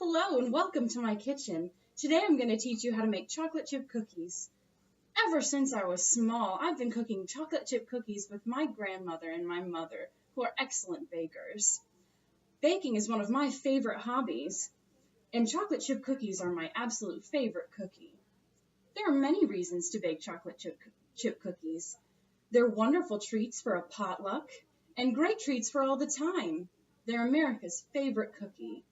Hello and welcome to my kitchen. Today I'm going to teach you how to make chocolate chip cookies. Ever since I was small, I've been cooking chocolate chip cookies with my grandmother and my mother, who are excellent bakers. Baking is one of my favorite hobbies, and chocolate chip cookies are my absolute favorite cookie. There are many reasons to bake chocolate chip cookies. They're wonderful treats for a potluck, and great treats for all the time. They're America's favorite cookie.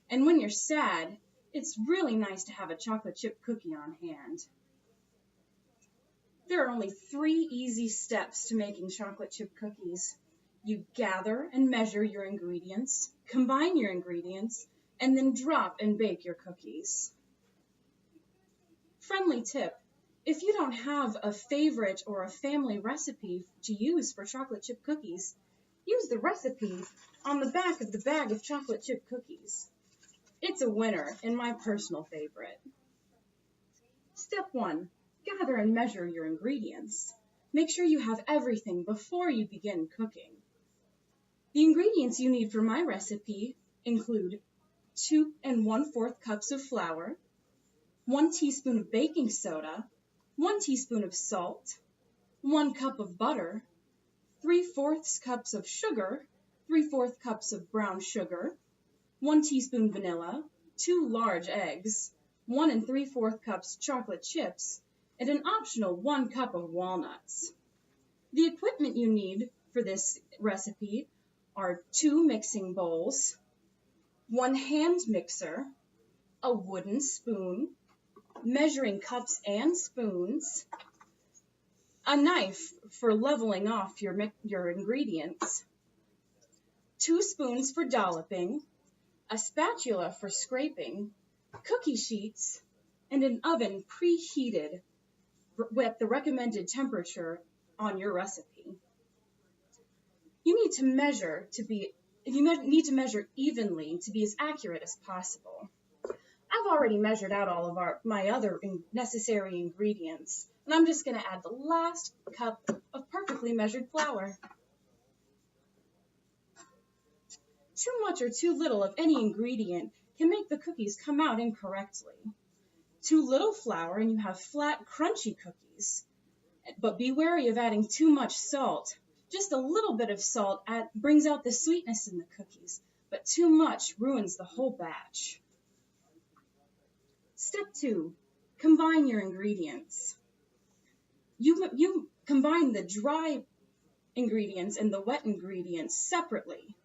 And when you're sad, it's really nice to have a chocolate chip cookie on hand. There are only 3 easy steps to making chocolate chip cookies. You gather and measure your ingredients, combine your ingredients, and then drop and bake your cookies. Friendly tip: if you don't have a favorite or a family recipe to use for chocolate chip cookies, use the recipe on the back of the bag of chocolate chip cookies. It's a winner and my personal favorite. Step 1. Gather and measure your ingredients. Make sure you have everything before you begin cooking. The ingredients you need for my recipe include 2 1/4 cups of flour, 1 teaspoon of baking soda, 1 teaspoon of salt, 1 cup of butter, 3/4 cups of sugar, 3/4 cups of brown sugar, 1 teaspoon vanilla, 2 large eggs, 1 3/4 cups chocolate chips, and an optional 1 cup of walnuts. The equipment you need for this recipe are 2 mixing bowls, 1 hand mixer, a wooden spoon, measuring cups and spoons, a knife for leveling off your ingredients, 2 spoons for dolloping, a spatula for scraping, cookie sheets, and an oven preheated with the recommended temperature on your recipe. You need to measure evenly to be as accurate as possible. I've already measured out all of my other necessary ingredients, and I'm just going to add the last cup of perfectly measured flour. Too much or too little of any ingredient can make the cookies come out incorrectly. Too little flour and you have flat, crunchy cookies. But be wary of adding too much salt. Just a little bit of salt brings out the sweetness in the cookies, but too much ruins the whole batch. Step 2. Combine your ingredients. You combine the dry ingredients and the wet ingredients separately.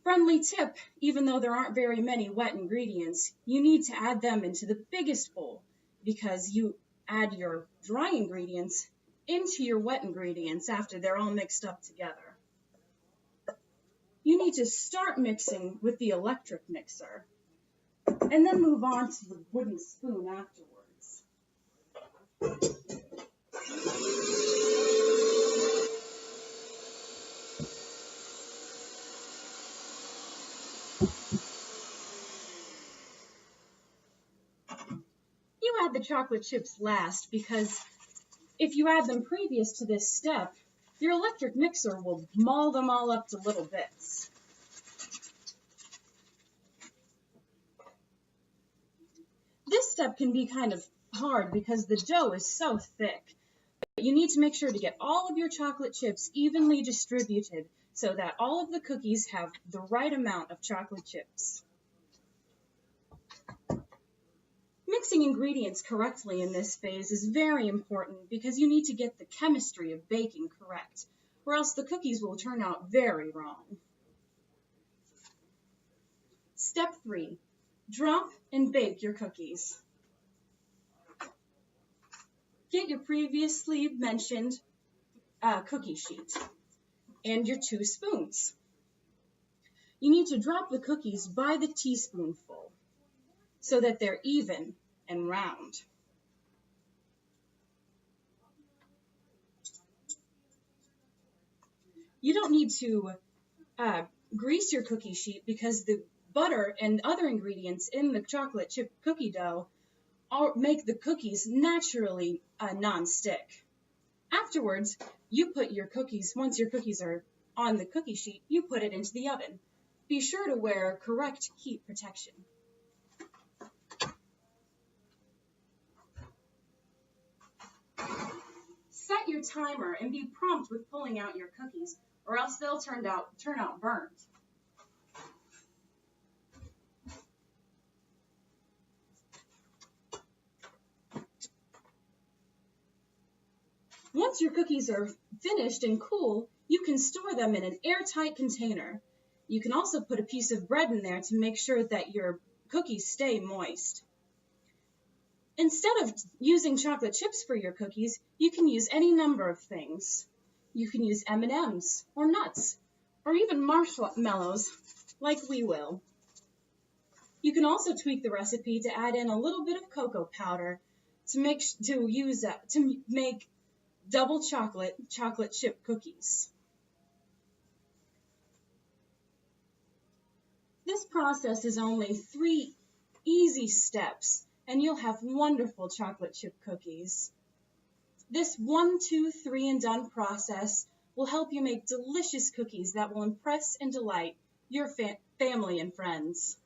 Friendly tip: even though there aren't very many wet ingredients, you need to add them into the biggest bowl because you add your dry ingredients into your wet ingredients after they're all mixed up together. You need to start mixing with the electric mixer and then move on to the wooden spoon afterwards. You add the chocolate chips last because if you add them previous to this step, your electric mixer will maul them all up to little bits. This step can be kind of hard because the dough is so thick. But you need to make sure to get all of your chocolate chips evenly distributed so that all of the cookies have the right amount of chocolate chips. Mixing ingredients correctly in this phase is very important because you need to get the chemistry of baking correct, or else the cookies will turn out very wrong. Step 3. Drop and bake your cookies. Get your previously mentioned cookie sheet and your 2 spoons. You need to drop the cookies by the teaspoonful so that they're even and round. You don't need to grease your cookie sheet because the butter and other ingredients in the chocolate chip cookie dough make the cookies naturally non-stick. Afterwards, once your cookies are on the cookie sheet, you put it into the oven. Be sure to wear correct heat protection. Set your timer and be prompt with pulling out your cookies, or else they'll turn out burnt. Once your cookies are finished and cool, you can store them in an airtight container. You can also put a piece of bread in there to make sure that your cookies stay moist. Instead of using chocolate chips for your cookies, you can use any number of things. You can use M&Ms or nuts or even marshmallows like we will. You can also tweak the recipe to add in a little bit of cocoa powder to make double chocolate chip cookies. This process is only 3 easy steps, and you'll have wonderful chocolate chip cookies. This 1, 2, 3 and done process will help you make delicious cookies that will impress and delight your family and friends.